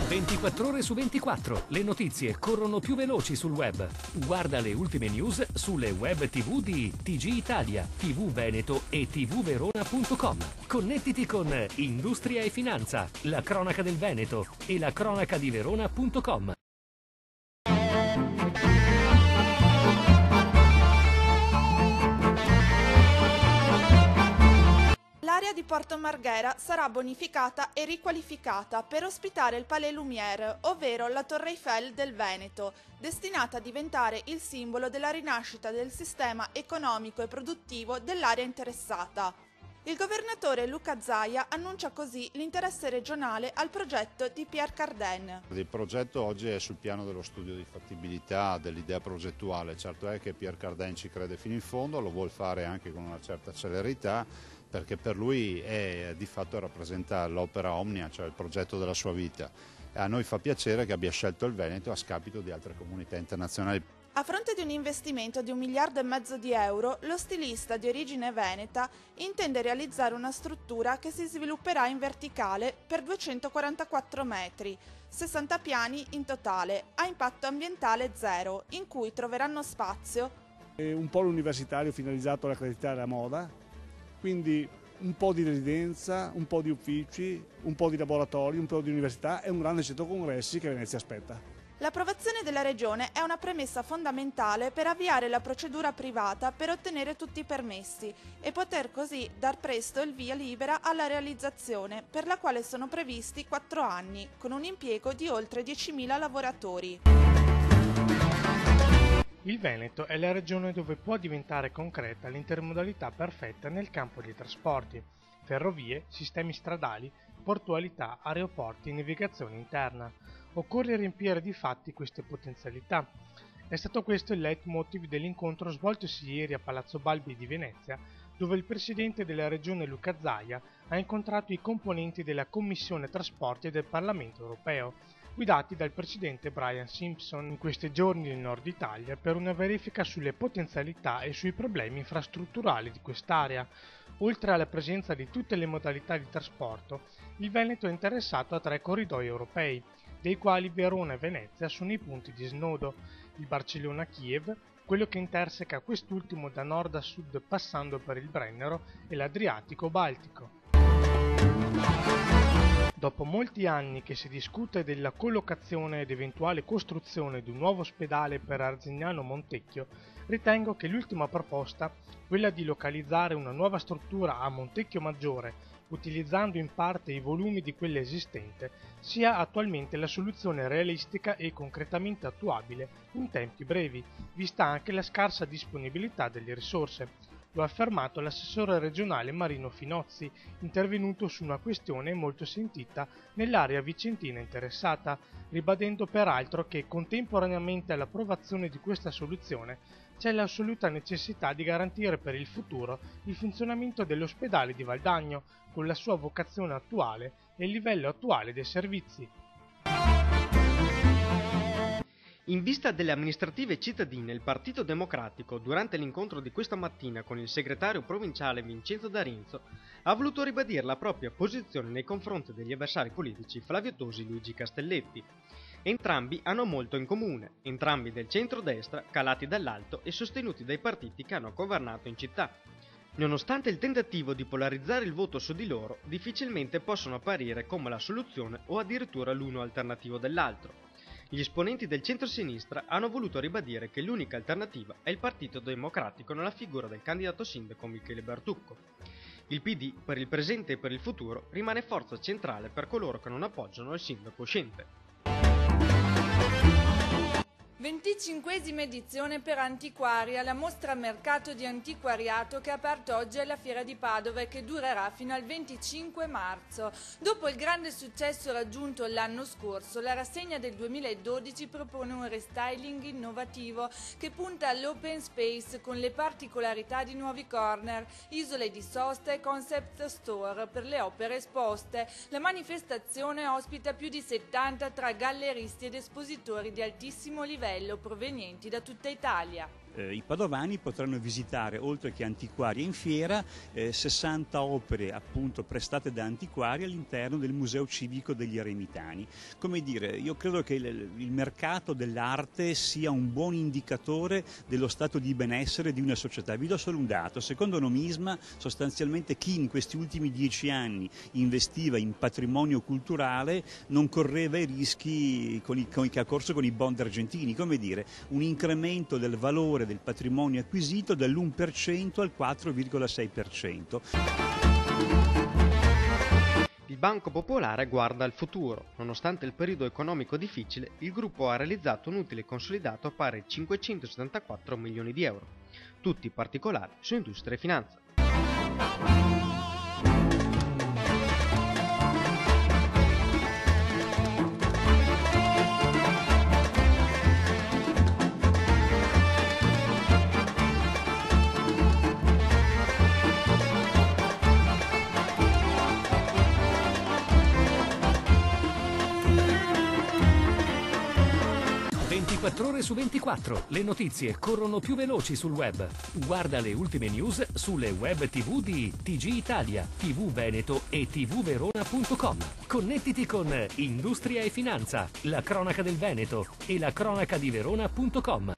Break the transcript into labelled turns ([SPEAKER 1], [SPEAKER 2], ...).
[SPEAKER 1] 24 ore su 24, le notizie corrono più veloci sul web. Guarda le ultime news sulle web TV di TG Italia, TV Veneto e tvverona.com. Connettiti con Industria e Finanza, la cronaca del Veneto e la cronaca di Verona.com.
[SPEAKER 2] L'area di Porto Marghera sarà bonificata e riqualificata per ospitare il Palais Lumière, ovvero la Torre Eiffel del Veneto, destinata a diventare il simbolo della rinascita del sistema economico e produttivo dell'area interessata. Il governatore Luca Zaia annuncia così l'interesse regionale al progetto di Pierre Cardin.
[SPEAKER 3] Il progetto oggi è sul piano dello studio di fattibilità, dell'idea progettuale. Certo è che Pierre Cardin ci crede fino in fondo, lo vuol fare anche con una certa celerità, perché per lui è di fatto rappresenta l'opera omnia, cioè il progetto della sua vita. A noi fa piacere che abbia scelto il Veneto a scapito di altre comunità internazionali.
[SPEAKER 2] A fronte di un investimento di 1,5 miliardi di euro, lo stilista di origine veneta intende realizzare una struttura che si svilupperà in verticale per 244 metri, 60 piani in totale, a impatto ambientale zero, in cui troveranno spazio
[SPEAKER 4] un polo universitario finalizzato alla creatività e alla moda, quindi un po' di residenza, un po' di uffici, un po' di laboratori, un po' di università e un grande centro congressi che Venezia aspetta.
[SPEAKER 2] L'approvazione della Regione è una premessa fondamentale per avviare la procedura privata per ottenere tutti i permessi e poter così dar presto il via libera alla realizzazione, per la quale sono previsti 4 anni, con un impiego di oltre 10.000 lavoratori.
[SPEAKER 5] Il Veneto è la regione dove può diventare concreta l'intermodalità perfetta nel campo dei trasporti, ferrovie, sistemi stradali, portualità, aeroporti e navigazione interna. Occorre riempire di fatti queste potenzialità. È stato questo il leitmotiv dell'incontro svoltosi ieri a Palazzo Balbi di Venezia, dove il presidente della regione Luca Zaia ha incontrato i componenti della Commissione Trasporti del Parlamento europeo, guidati dal presidente Brian Simpson in questi giorni nel nord Italia per una verifica sulle potenzialità e sui problemi infrastrutturali di quest'area. Oltre alla presenza di tutte le modalità di trasporto, il Veneto è interessato a 3 corridoi europei, dei quali Verona e Venezia sono i punti di snodo, il Barcellona-Kiev, quello che interseca quest'ultimo da nord a sud passando per il Brennero, e l'Adriatico-Baltico. Dopo molti anni che si discute della collocazione ed eventuale costruzione di un nuovo ospedale per Arzignano Montecchio, ritengo che l'ultima proposta, quella di localizzare una nuova struttura a Montecchio Maggiore, utilizzando in parte i volumi di quella esistente, sia attualmente la soluzione realistica e concretamente attuabile in tempi brevi, vista anche la scarsa disponibilità delle risorse. Lo ha affermato l'assessore regionale Marino Finozzi, intervenuto su una questione molto sentita nell'area vicentina interessata, ribadendo peraltro che contemporaneamente all'approvazione di questa soluzione c'è l'assoluta necessità di garantire per il futuro il funzionamento dell'ospedale di Valdagno, con la sua vocazione attuale e il livello attuale dei servizi.
[SPEAKER 6] In vista delle amministrative cittadine, il Partito Democratico, durante l'incontro di questa mattina con il segretario provinciale Vincenzo D'Arenzo, ha voluto ribadire la propria posizione nei confronti degli avversari politici Flavio Tosi e Luigi Castelletti. Entrambi hanno molto in comune, entrambi del centro-destra, calati dall'alto e sostenuti dai partiti che hanno governato in città. Nonostante il tentativo di polarizzare il voto su di loro, difficilmente possono apparire come la soluzione o addirittura l'uno alternativo dell'altro. Gli esponenti del centro-sinistra hanno voluto ribadire che l'unica alternativa è il Partito Democratico nella figura del candidato sindaco Michele Bertucco. Il PD, per il presente e per il futuro, rimane forza centrale per coloro che non appoggiano il sindaco uscente.
[SPEAKER 7] 25esima edizione per Antiquaria, la mostra mercato di antiquariato che ha aperto oggi alla Fiera di Padova e che durerà fino al 25 marzo. Dopo il grande successo raggiunto l'anno scorso, la rassegna del 2012 propone un restyling innovativo che punta all'open space con le particolarità di nuovi corner, isole di sosta e concept store per le opere esposte. La manifestazione ospita più di 70 tra galleristi ed espositori di altissimo livello provenienti da tutta Italia.
[SPEAKER 8] I padovani potranno visitare, oltre che antiquari in fiera, 60 opere appunto prestate da antiquari all'interno del Museo Civico degli Eremitani. Come dire, io credo che il mercato dell'arte sia un buon indicatore dello stato di benessere di una società. Vi do solo un dato: secondo Nomisma, sostanzialmente chi in questi ultimi 10 anni investiva in patrimonio culturale non correva i rischi che ha corso con i bond argentini. Come dire, un incremento del valore del patrimonio acquisito dall'1% al 4,6%.
[SPEAKER 6] Il Banco Popolare guarda al futuro. Nonostante il periodo economico difficile, il gruppo ha realizzato un utile consolidato pari a 574 milioni di euro. Tutti particolari su industria e finanza.
[SPEAKER 1] Ore su 24, le notizie corrono più veloci sul web. Guarda le ultime news sulle web TV di TG Italia, TV Veneto e tvverona.com. Connettiti con Industria e Finanza, la cronaca del Veneto e la cronaca di Verona.com.